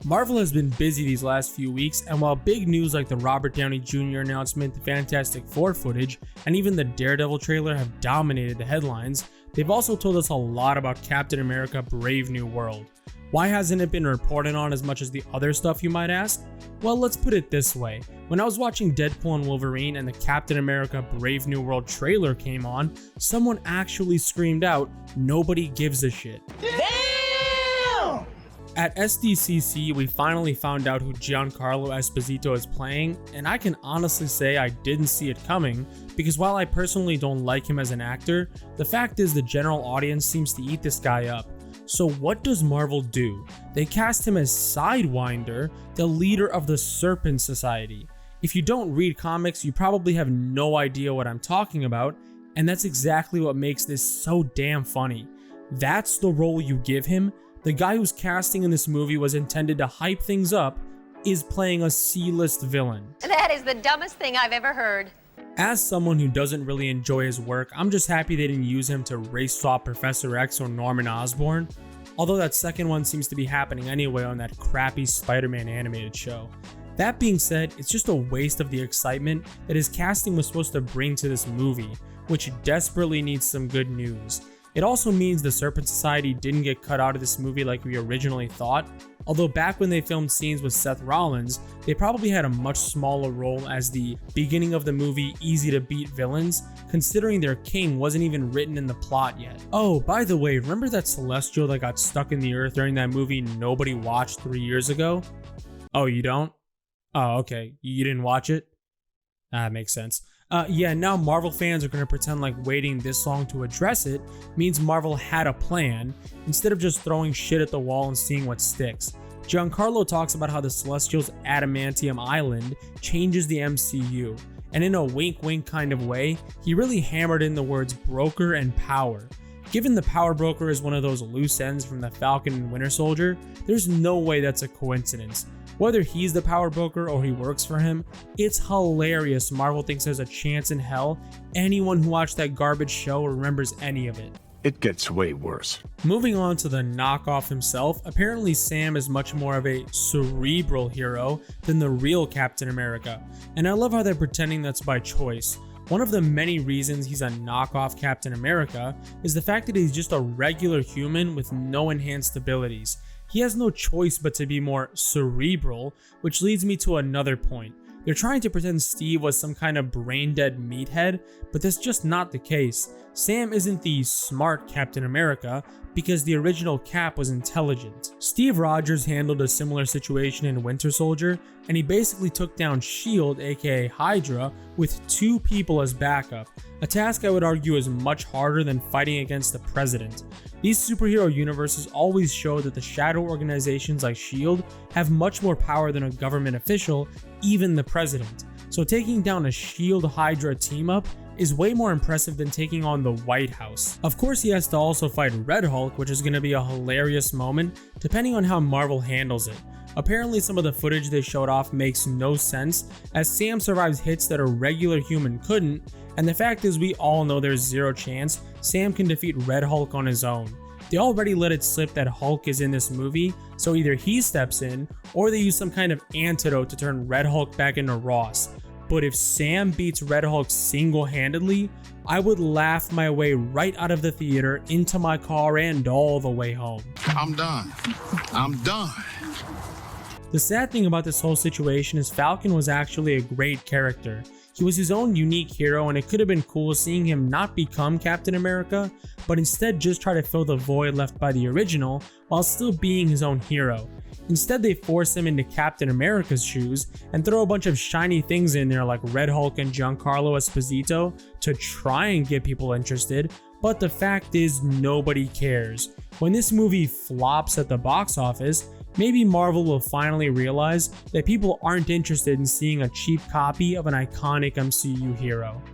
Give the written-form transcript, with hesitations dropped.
Marvel has been busy these last few weeks, and while big news like the Robert Downey Jr. announcement, the Fantastic Four footage, and even the Daredevil trailer have dominated the headlines, they've also told us a lot about Captain America: Brave New World. Why hasn't it been reported on as much as the other stuff, you might ask? Well, let's put it this way. When I was watching Deadpool and Wolverine and the Captain America: Brave New World trailer came on, someone actually screamed out, "Nobody gives a shit." Damn! At SDCC, we finally found out who Giancarlo Esposito is playing, and I can honestly say I didn't see it coming, because while I personally don't like him as an actor, the fact is the general audience seems to eat this guy up. So what does Marvel do? They cast him as Sidewinder, the leader of the Serpent Society. If you don't read comics, you probably have no idea what I'm talking about, and that's exactly what makes this so damn funny. That's the role you give him. The guy whose casting in this movie was intended to hype things up is playing a C-list villain. That is the dumbest thing I've ever heard. As someone who doesn't really enjoy his work, I'm just happy they didn't use him to race swap Professor X or Norman Osborn, although that second one seems to be happening anyway on that crappy Spider-Man animated show. That being said, it's just a waste of the excitement that his casting was supposed to bring to this movie, which desperately needs some good news. It also means the Serpent Society didn't get cut out of this movie like we originally thought, although back when they filmed scenes with Seth Rollins, they probably had a much smaller role as the beginning of the movie easy to beat villains, considering their king wasn't even written in the plot yet. Oh, by the way, remember that Celestial that got stuck in the earth during that movie nobody watched 3 years ago? Oh, you don't? Oh, okay, you didn't watch it? That makes sense. Yeah, now Marvel fans are going to pretend like waiting this long to address it means Marvel had a plan, instead of just throwing shit at the wall and seeing what sticks. Giancarlo talks about how the Celestials' adamantium island changes the MCU, and in a wink-wink kind of way, he really hammered in the words broker and power. Given the power broker is one of those loose ends from the Falcon and Winter Soldier, there's no way that's a coincidence. Whether he's the power broker or he works for him, it's hilarious Marvel thinks there's a chance in hell anyone who watched that garbage show remembers any of it. It gets way worse. Moving on to the knockoff himself, apparently Sam is much more of a cerebral hero than the real Captain America, and I love how they're pretending that's by choice. One of the many reasons he's a knockoff Captain America is the fact that he's just a regular human with no enhanced abilities. He has no choice but to be more cerebral, which leads me to another point. They're trying to pretend Steve was some kind of brain-dead meathead, but that's just not the case. Sam isn't the smart Captain America, because the original Cap was intelligent. Steve Rogers handled a similar situation in Winter Soldier, and he basically took down S.H.I.E.L.D., aka Hydra, with 2 people as backup, a task I would argue is much harder than fighting against the President. These superhero universes always show that the shadow organizations like S.H.I.E.L.D. have much more power than a government official, even the President. So taking down a S.H.I.E.L.D. Hydra team-up is way more impressive than taking on the White House. Of course, he has to also fight Red Hulk, which is going to be a hilarious moment, depending on how Marvel handles it. Apparently, some of the footage they showed off makes no sense, as Sam survives hits that a regular human couldn't, and the fact is we all know there's zero chance Sam can defeat Red Hulk on his own. They already let it slip that Hulk is in this movie, so either he steps in, or they use some kind of antidote to turn Red Hulk back into Ross. But if Sam beats Red Hulk single-handedly, I would laugh my way right out of the theater, into my car, and all the way home. I'm done. I'm done. The sad thing about this whole situation is Falcon was actually a great character. He was his own unique hero, and it could have been cool seeing him not become Captain America, but instead just try to fill the void left by the original while still being his own hero. Instead, they force him into Captain America's shoes and throw a bunch of shiny things in there like Red Hulk and Giancarlo Esposito to try and get people interested, but the fact is nobody cares. When this movie flops at the box office, maybe Marvel will finally realize that people aren't interested in seeing a cheap copy of an iconic MCU hero.